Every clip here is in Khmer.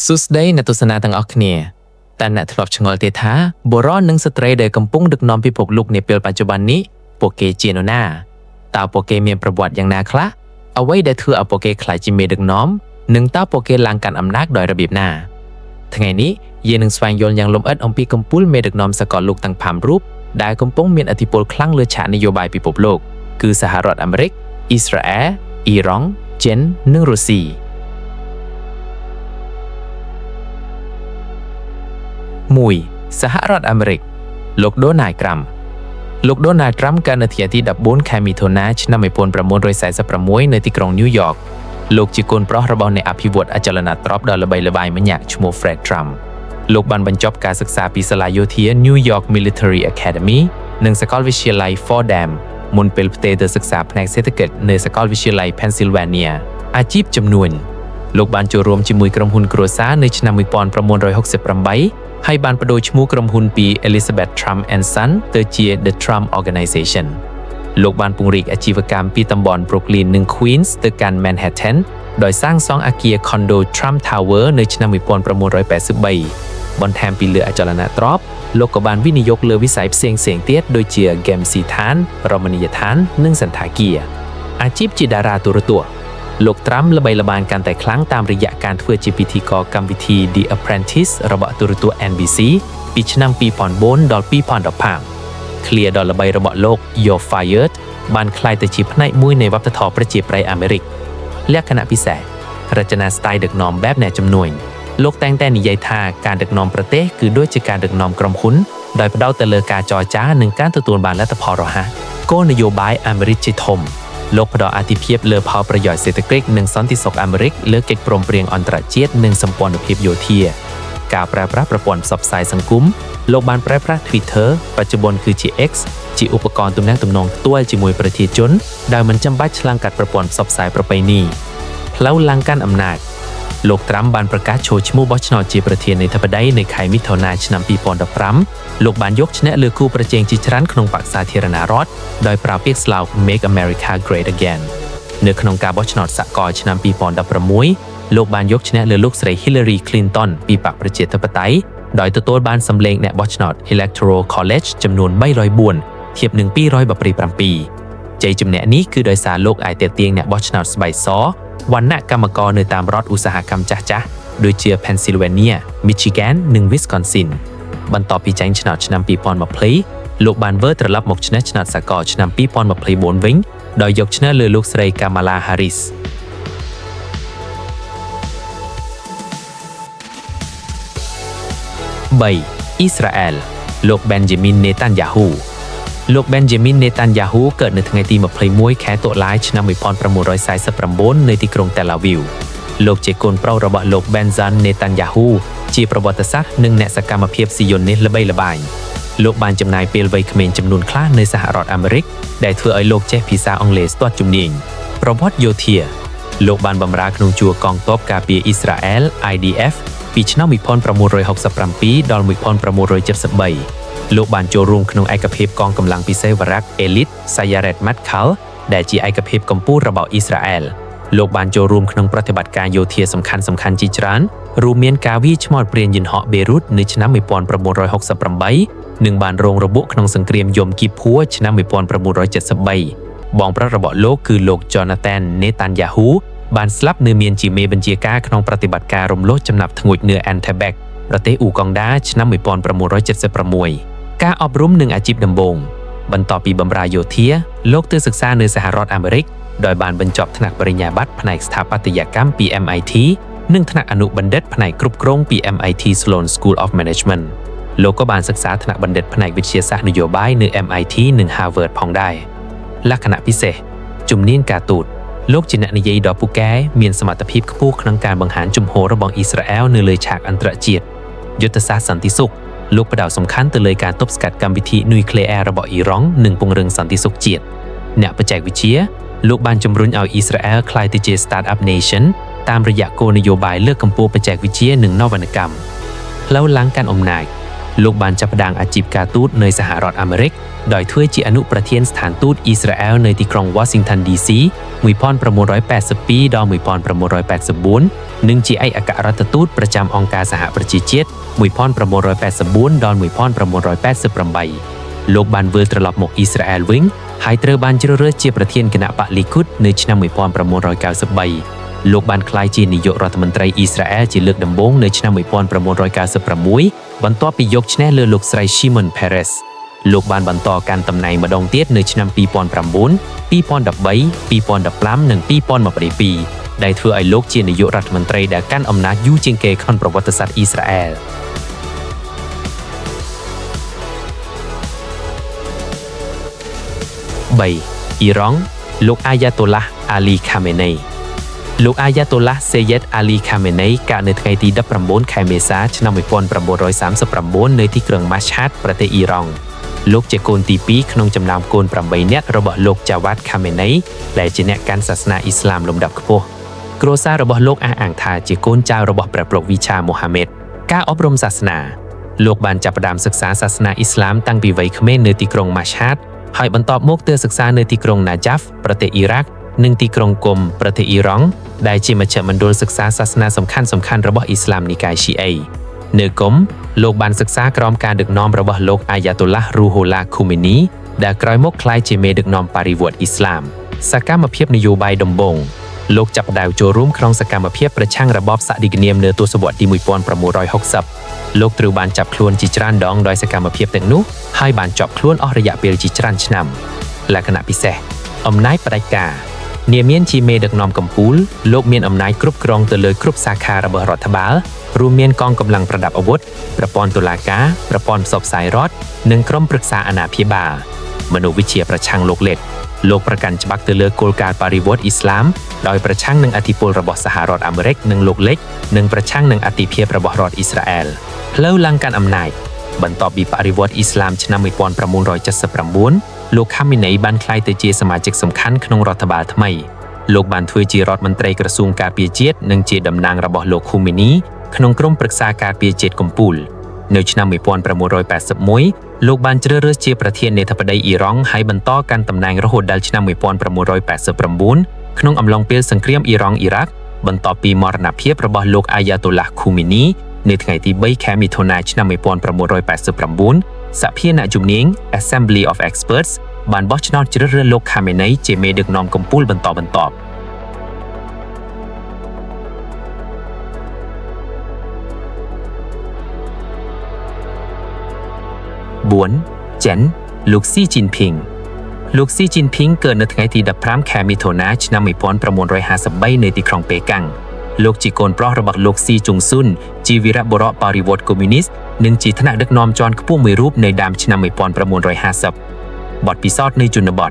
សុស្ដីអ្នកទស្សនាទាំងអស់គ្នាតែអ្នកធ្លាប់ឆ្ងល់ទេថាបុរសនិងស្ត្រីដែលកំពុងដឹកនាំពិភពលោកនាពេលបច្ចុប្បន្ននេះពួកគេជានរណាតើពួកគេមានប្រវត្តិយ៉ាងណាខ្លះអ្វីដែលធ្វើឲ្យពួកគេក្លាយជាមេដឹកនាំនិងតើពួកគេឡើងកាន់អំណាចដោយរបៀបណាថ្ងៃនេះយើងនឹងស្វែងយល់យ៉ាងលម្អិតអំពីកំពូលមេដឹកនាំសកលលោកទាំង5រូបដែលកំពុងមានឥទ្ធិពលខ្លាំងលើឆាកនយោបាយពិភពលោកគឺសហរដ្ឋអាមេរិកអ៊ីស្រាអែលអ៊ីរ៉ង់ចិននិងរុស្ស៊ី1សហរដ្ឋអាមេរិកលោកដូណាល់ត្រាំលោកដូណាល់ត្រាំកើតនៅថ្ងៃទី14ខែមិថុនាឆ្នាំ1946នៅទីក្រុងញូវយ៉កលោកជាកូនប្រុសរបស់អ្នកអភិវឌ្ឍអចលនទ្រព្យដ៏ល្បីល្បាញម្នាក់ឈ្មោះ Fred Trump លោកបានបញ្ចប់ការសិក្សាពីសាលាយោធា New York Military Academy និងសាកលវិទ្យាល័យ Fordham មុនពេលផ្ទេរទៅសិក្សាផ្នែកសេដ្ឋកិច្ចនៅសាកលវិទ្យាល័យ Pennsylvania អាជីពជំនួញលោកបានចូលរួមជាមួយក្រុមហ៊ុនគ្រួសារនៅឆ្នាំ1968ហើយបានបដូរឈ្មោះក្រុមហ៊ុនពី Elizabeth Trump and Son ទៅជា The Trump Organization លោកបានពង្រីកអាជីវកម្មពីតំបន់ Brooklyn និង Queens ទៅកាន់ Manhattan ដោយសាងសង់អគារ Condo Trump Tower នៅឆ្នាំ1983បន្ថែមពីលើអចលនទ្រព្យលោកក៏បានវិនិយោគលើវិស័យផ្សេងៗទៀតដូចជា ហ្គេមស៊ីឋាន រមណីយដ្ឋាន និងសណ្ឋាគារអាជីពជាតារាទូរទស្សន៍លោកត្រាំល្បីល្បាញកាន់តែខ្លាំងតាមរយៈការធ្វើជាពិធីករកម្មវិធី The Apprentice របស់ទូរទស្សន៍ NBC ពីឆ្នាំ2004ដល់2015ឃ្លាដ៏ល្បីរបស់លោក You're Fired បានក្លាយទៅជាផ្នែកមួយនៃវប្បធម៌ប្រជាប្រិយអាមេរិកលក្ខណៈពិសេសរចនាស្ទាយដឹកនាំបែបអ្នកជំនួញលោកតែងតែនិយាយថាការដឹកនាំប្រទេសគឺដូចជាការដឹកនាំក្រុមហ៊ុនដោយផ្ដោតទៅលើការចរចានិងការទទួលបានលទ្ធផលរហ័សគោលនយោបាយអាមេរិកជាធំលោកផ្ដល់អាទិភាពលើផលប្រយោជន៍សេដ្ឋកិច្ចនិងសន្តិសុខអាមេរិកលើកិច្ចព្រមព្រៀងអន្តរជាតិនិងសម្ព័ន្ធភាពយោធាការប្រើប្រាស់ប្រព័ន្ធផ្សព្វផ្សាយសង្គមលោកបានប្រើប្រាស់ Twitter បច្ចុប្បន្នគឺជា X ជាឧបករណ៍ទំនាក់ទំនងផ្ទាល់ជាមួយប្រជាជនដែលមិនចាំបាច់ឆ្លងកាត់ប្រព័ន្ធផ្សព្វផ្សាយប្រពៃណីផ្លូវឡើងកាន់អំណាចលោកត្រាំបានប្រកាសចូលឈ្មោះបោះឆ្នោតជាប្រធានាធិបតីនៅខែមិថុនាឆ្នាំ2015លោកបានយកឈ្នះលើគូប្រជែងជាច្រើនក្នុងបក្សសាធារណរដ្ឋដោយប្រើពាក្យស្លោក Make America Great Again នៅក្នុងការបោះឆ្នោតសកលឆ្នាំ2016លោកបានយកឈ្នះលើលោកស្រី Hillary Clinton ពីបក្សប្រជាធិបតេយ្យដោយទទួលបានសម្លេងអ្នកបោះឆ្នោត Electoral College ចំនួន304ធៀបនឹង227ជ័យជំនះនេះគឺដោយសារលោកអាចទាក់ទាញអ្នកបោះឆ្នោតស្បែកសវណ្ណៈកម្មករនៅតាមរដ្ឋឧស្សាហកម្មចាស់ៗដូចជា Pennsylvania, Michigan និង Wisconsin បន្ទាប់ពីចាញ់ឆ្នោតឆ្នាំ2020លោកបានវិលត្រឡប់មកឈ្នះឆ្នោតសកលឆ្នាំ2024វិញដោយយកឈ្នះលើលោកស្រី Kamala Harris 3. អ៊ីស្រាអែលលោក Benjamin Netanyahu លោក Benjamin Netanyahu កើតនៅថ្ងៃទី21ខែតុលាឆ្នាំ1949នៅទីក្រុង Tel Aviv លោកជាកូនប្រុសរបស់លោក Benjamin Netanyahu ជាប្រវត្តិសាស្ត្រនិងអ្នកសកម្មភាពស៊ីយ៉ូនីសល្បីល្បាញលោកបានចំណាយពេលវ័យក្មេងចំនួនខ្លះនៅសហរដ្ឋអាមេរិកដែលធ្វើឲ្យលោកចេះភាសាអង់គ្លេសស្ទាត់ជំនាញប្រវត្តិយោធាលោកបានបម្រើក្នុងជួរកងទ័ពការពារអ៊ីស្រាអែល IDF ពីឆ្នាំ1967ដល់1973លោកបានចូលរួមក្នុងឯកភាពកងកម្លាំងពិសេសវរៈ Elite Sayeret Matkal ដែលជាឯកភាពកម្ពុជារបស់អ៊ីស្រាអែលលោកបានចូលរួមក្នុងប្រតិបត្តិការយោធាសំខាន់ៗជាច្រើនរួមមានការវាយឆ្មត់ព្រានយន្តហោះបេរុតនៅឆ្នាំ1968និងបានរងរបួសក្នុងសង្គ្រាមយមគីភួរឆ្នាំ1973បងប្រុសរបស់លោកគឺលោក Jonathan Netanyahu បានស្លាប់នៅមានជាមេបញ្ជាការក្នុងប្រតិបត្តិការរំលោភចំណាប់ធ្ងួចនៅ Entebbe ប្រទេសអ៊ូកុងដាឆ្នាំ1976ការអប់រំនិងអាជីពដំបូងបន្ទាប់ពីបម្រើយោធាលោកទៅសិក្សានៅសហរដ្ឋអាមេរិកដោយបានបញ្ចប់ថ្នាក់បរិញ្ញាបត្រផ្នែកស្ថាបត្យកម្មពី MIT និងថ្នាក់អនុបណ្ឌិតផ្នែកគ្រប់គ្រងពី MIT Sloan School of Management លោកក៏បានសិក្សាថ្នាក់បណ្ឌិតផ្នែកវិទ្យាសាស្ត្រនយោបាយនៅ MIT និង Harvard ផងដែរលក្ខណៈពិសេសជំនាញការទូតលោកជាអ្នកនិយាយដ៏ពូកែមានសមត្ថភាពខ្ពស់ក្នុងការបង្ហាញជំហររបស់អ៊ីស្រាអែលនៅលើឆាកអន្តរជាតិយុទ្ធសាស្ត្រសន្តិសុខលោកផ្ដោតសំខាន់ទៅលើការទប់ស្កាត់កម្មវិធីនុយក្លេអ៊ែររបស់អ៊ីរ៉ង់និងពង្រឹងសន្តិសុខជាតិអ្នកបច្ចេកវិទ្យាលោកបានជំរុញឲ្យអ៊ីស្រាអែលក្លាយទៅជា Startup Nation តាមរយៈគោលនយោបាយលើកកម្ពស់បច្ចេកវិទ្យានិងនវានុកម្មផ្លូវឡើងកាន់អំណាច លោកបានចាប់ផ្ដើមអាជីពការទូតនៅសហរដ្ឋអាមេរិកដោយធ្វើជាអនុប្រធានស្ថានទូតអ៊ីស្រាអែលនៅទីក្រុង Washington DC 1982ដល់1984និងជាឯកអគ្គរដ្ឋទូតប្រចាំអង្គការសហប្រជាជាតិ1984ដល់1988លោកបានវិលត្រឡប់មកអ៊ីស្រាអែលវិញហើយត្រូវបានជ្រើសរើសជាប្រធានគណៈបកលីគូដនៅឆ្នាំ1993លោកបានក្លាយជានាយករដ្ឋមន្ត្រីអ៊ីស្រាអែលជាលើកដំបូងនៅឆ្នាំ1996បន្ទាប់ពីយកឈ្នះលើលោកស្រី Shimon Peres លោកបានបន្តកាន់តំណែងម្ដងទៀតនៅឆ្នាំ2009 2013 2015 និង2022ដែលធ្វើឲ្យលោកជានាយករដ្ឋមន្ត្រីដែលកាន់អំណាចយូរជាងគេក្នុងប្រវត្តិសាស្ត្រអ៊ីស្រាអែល3. អ៊ីរ៉ង់លោកអាយ៉ាតូឡាស់អាលីខាមេនីលោកអាយ៉ាតូឡាស់សេយិតអាលីខាមេនីកើតនៅថ្ងៃទី19ខែមេសាឆ្នាំ1939នៅទីក្រុងម៉ាស្ហាតប្រទេសអ៊ីរ៉ង់លោកជាកូនទី2ក្នុងចំណោមកូន8នាក់របស់លោកចាវ៉ាតខាមេនីដែលជាអ្នកកាន់សាសនាអ៊ីស្លាមលំដាប់ខ្ពស់គ្រួសាររបស់លោកអះអាងថាជាកូនចៅរបស់ព្រះប្រមុខវិឆាមូហាម៉េតការអប់រំសាសនាលោកបានចាប់ផ្ដើមសិក្សាសាសនាអ៊ីស្លាមតាំងពីវ័យក្មេងនៅទីក្រុងម៉ាស្ហាតហើយបន្ទាប់មកទៅសិក្សានៅទីក្រុងណាយ៉ាហ្វប្រទេសអ៊ីរ៉ាក់និងទីក្រុងគុមប្រទេសអ៊ីរ៉ង់ដែលជាមជ្ឈមណ្ឌលសិក្សាសាសនាសំខាន់ៗរបស់អ៊ីស្លាមនិកាយស៊ីអេនៅគុមលោកបានសិក្សាក្រោមការដឹកនាំរបស់លោកអាយ៉ាតូឡាស់រូហូឡាឃូមីនីដែលក្រោយមកក្លាយជាមេដឹកនាំបរិវត្តអ៊ីស្លាមសកម្មភាពនយោបាយដំបូងលោកចាប់ផ្ដើមចូលរួមក្នុងសកម្មភាពប្រឆាំងរបបសាឌីកនាមនៅទសវត្សរ៍ទី1960លោកត្រូវបានចាប់ខ្លួនជាច្រើនដងដោយសកម្មភាពទាំងនោះហើយបានជាប់ខ្លួនអស់រយៈពេលជាច្រើនឆ្នាំលក្ខណៈពិសេសអំណាចផ្ដាច់ការនាមមានជាមេដឹកនាំកម្ពុជាលោកមានអំណាចគ្រប់គ្រងទៅលើគ្រប់សាខារបស់រដ្ឋបាលរួមមានកងកម្លាំងប្រដាប់អាវុធប្រព័ន្ធតុលាការប្រព័ន្ធផ្សព្វផ្សាយរដ្ឋនិងក្រុមប្រឹក្សាអាណាព្យាបាលមនុស្សវិទ្យាប្រឆាំងលោកប្រកាន់ច្បាប់ទៅលើគោលការណ៍បរិវត្តអ៊ីស្លាមដោយប្រឆាំងនឹងអធិបុលរបស់សហរដ្ឋអាមេរិកនិងលោកលេខនិងប្រឆាំងនឹងអធិភាពរបស់រដ្ឋអ៊ីស្រាអែលផ្លូវឡើងកាន់អំណាចបន្ទាប់ពីបរិវត្តអ៊ីស្លាមឆ្នាំ1979លោកខាមីនីបានក្លាយទៅជាសមាជិកសំខាន់ក្នុងរដ្ឋបាលថ្មីលោកបានធ្វើជារដ្ឋមន្ត្រីក្រសួងការពារជាតិនិងជាតំណាងរបស់លោកឃូមីនីក្នុងក្រុមប្រឹក្សាការពារជាតិកំពូលនៅឆ្នាំ1981លោកបានជ្រើសរើសជាប្រធានាធិបតីអ៊ីរ៉ង់ហើយបន្តកាន់តំណែងរហូតដល់ឆ្នាំ1989ក្នុងអំឡុងពេលសង្គ្រាមអ៊ីរ៉ង់អ៊ីរ៉ាក់បន្ទាប់ពីមរណភាពរបស់លោកអាយ៉ាតូឡាស់ឃូមីនីនៅថ្ងៃទី3ខែមិថុនាឆ្នាំ1989សភាអ្នកជំនាញ Assembly of Experts បានបោះឆ្នោតជ្រើសរើសលោកខាមេនីជាមេដឹកនាំកំពូលបន្តបន្ទាប់ 4. ចិនលោកស៊ីជីនភីងលោកស៊ីជីនភីងកើតនៅថ្ងៃទី15ខែមិថុនាឆ្នាំ1953នៅទីក្រុងប៉េកាំងលោកជាកូនប្រុសរបស់លោកស៊ីជុងស៊ុនជាវីរបុរសបរិវត្តកុម្មុយនីសនិងជាថ្នាក់ដឹកនាំជាន់ខ្ពស់មួយរូបនៅដើមឆ្នាំ1950បទពិសោធន៍នៅជនបទ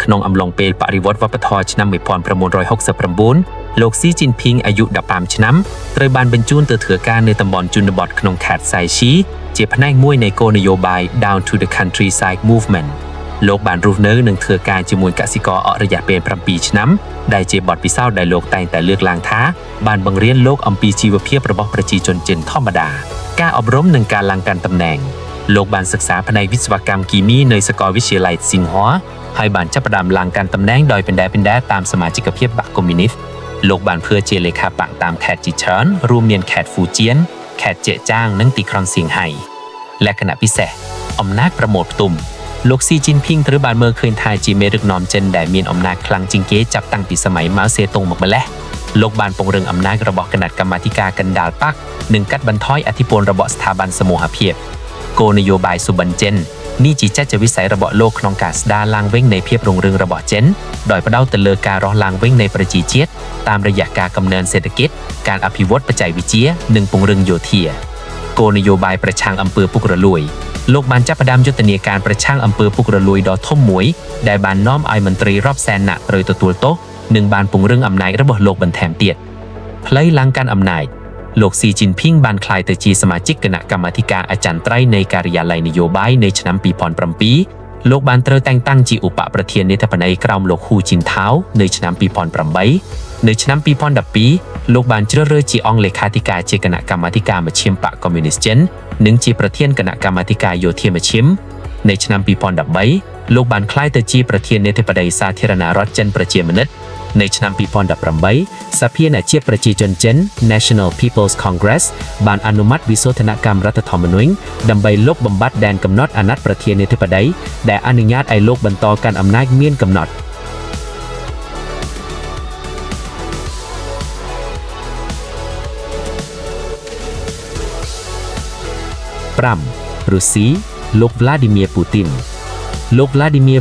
ក្នុងអំឡុងពេលបរិវត្តវប្បធម៌ឆ្នាំ1969លោកស៊ីជីនភីងអាយុ15ឆ្នាំត្រូវបានបញ្ជូនទៅធ្វើការនៅតំបន់ជនបទក្នុងខេត្តសៃឈីជាផ្នែកមួយនៃគោលនយោបាយ Down to the Countryside Movement លោកបានរស់នៅនិងធ្វើការជាមួយកសិករអស់រយៈពេល7ឆ្នាំដែលជាបទពិសោធន៍ដែលលោកតែងតែលើកឡើងថាបានបង្រៀនលោកអំពីជីវភាពរបស់ប្រជាជនចិនធម្មតាការអប់រំនិងការឡើងកាន់តំណែងលោកបានសិក្សាផ្នែកវិស្វកម្មគីមីនៅសាកលវិទ្យាល័យស៊ីនហួរហើយបានចាប់ផ្ដើមឡើងកាន់តំណែងដោយបណ្ដែតតាមសមាជិកភាពបកកុម្មុយនីសលោកបានធ្វើជាលេខាបកតាមខេត្តជាច្រើនរួមមានខេត្តហ្វូជៀនខេត្តជាចាងនិងទីក្រុងសៀងហៃលក្ខណៈពិសេសអំណាចប្រមូលផ្ទុំលោកស៊ីជីនភីងត្រូវបានមើលឃើញថាជាមេដឹកនាំចិនដែលមានអំណាចខ្លាំងជាងគេចាប់តាំងពីសម័យម៉ៅសេតុងមកម្លេះលោកបានពង្រឹងអំណាចរបស់គណៈកម្មាធិការកណ្ដាលបកនិងកាត់បន្ថយអធិបុលរបស់ស្ថាប័នសមូហភាពគោលនយោបាយសុបិនចិននេះជាចែកវិស័យរបស់លោកក្នុងការស្ដារឡើងវិញនៃភាពរុងរឿងរបស់ចិនដោយផ្ដោតទៅលើការរស់ឡើងវិញនៃប្រជាជាតិតាមរយៈការកំណើនសេដ្ឋកិច្ចការអភិវឌ្ឍបច្ចេកវិទ្យានិងពង្រឹងយោធាគោលនយោបាយប្រឆាំងអំពើពុករលួយលោកបានចាប់ផ្ដើមយុទ្ធនាការប្រឆាំងអំពើពុករលួយដ៏ធំមួយដែលបាននាំឲ្យមន្ត្រីរាប់សែននាក់ត្រូវទទួលទោសនិងបានពង្រឹងអំណាចរបស់លោកបន្ថែមទៀតផ្លូវឡើងកាន់អំណាចលោកស៊ីជីនភីងបានក្លាយទៅជាសមាជិកគណៈកម្មាធិការអចិន្ត្រៃយ៍នៃការិយាល័យនយោបាយនៅឆ្នាំ2007 លោកបានត្រូវតែងតាំងជាឧបប្រធាននាយដ្ឋានក្រោមលោកហ៊ូជីនថាវនៅឆ្នាំ2008នៅឆ្នាំ2012លោកបានជ្រើសរើសជាអង្គលេខាធិការជាគណៈកម្មាធិការមជ្ឈិមបកកុម្មុយនីសចិននិងជាប្រធានគណៈកម្មាធិការយោធាមជ្ឈិមនៅឆ្នាំ2013លោកបានក្លាយទៅជាប្រធាននាយដ្ឋានសាធារណរដ្ឋចិនប្រជាមានិតនៅឆ្នាំ2018សភាអ្នកជាតិប្រជាជនចិន National People's Congress បានអនុម័តវិសោធនកម្មរដ្ឋធម្មនុញ្ញដើម្បីលុបបំបាត់ដែនកំណត់អាណត្តិប្រធានាធិបតីដែលអនុញ្ញាតឲ្យលោកបន្តកាន់អំណាចមានកំណត់ 5. រុស្ស៊ីលោក Vladimir Putin លោក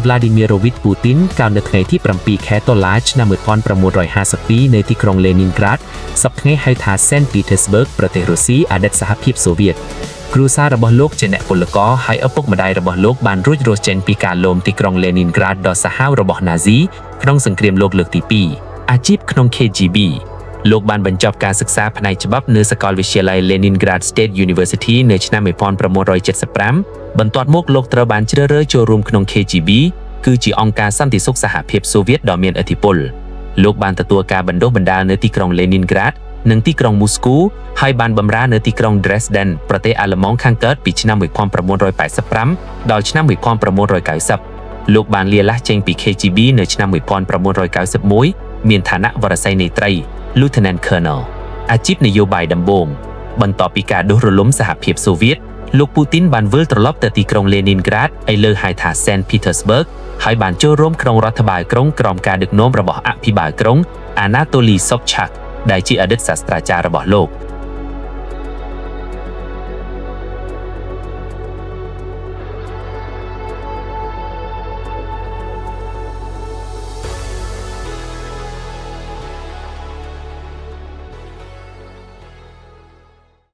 Vladimirovich Putin កាលនៅថ្ងៃទី 7 ខែតុលា ឆ្នាំ 1952 នៅទីក្រុង Leningrad សព្វថ្ងៃហៅថា Saint Petersburg ប្រទេសរុស្ស៊ីអតីតសហភាពសូវៀតគ្រួសាររបស់លោកជាអ្នកពលករហើយឪពុកម្ដាយរបស់លោកបានរួចរស់ចេញពីការលោមទីក្រុង Leningrad ដ៏សាហាវរបស់ណាស៊ីក្នុងសង្គ្រាមលោកលើកទី 2 អាជីពក្នុង KGB លោកបានបញ្ចប់ការសិក្សាផ្នែកច្បាប់នៅសាកលវិទ្យាល័យ Leningrad State University នៅឆ្នាំ 1975 បន្ទាប់មកលោកត្រូវបានជ្រើសរើសចូលរួមក្នុង KGB គឺជាអង្គការសន្តិសុខសហភាពសូវៀតដ៏មានឥទ្ធិពលលោកបានទទួលការបណ្ដុះបណ្ដាលនៅទីក្រុង Leningrad និងទីក្រុង Moscow ហើយបានបម្រើនៅទីក្រុង Dresden ប្រទេសអាល្លឺម៉ង់ខាងកើតពីឆ្នាំ 1985 ដល់ឆ្នាំ 1990 លោកបានលាលែះចេញពី KGB នៅឆ្នាំ 1991 មានឋានៈវរសេនីយ៍ត្រី Lieutenant Colonel អាជីពនយោបាយដំបូងបន្ទាប់ពីការដួសរលំសហភាពសូវៀតលោកពូទីនបានវិលត្រឡប់ទៅទីក្រុង Leningrad ឥឡូវហៅថា Saint Petersburg ហើយបានចូលរួមក្នុងរដ្ឋបាលក្រុងក្រោមការដឹកនាំរបស់អភិបាលក្រុង Anatoly Sobchak ដែលជាអតីតសាស្ត្រាចារ្យរបស់លោក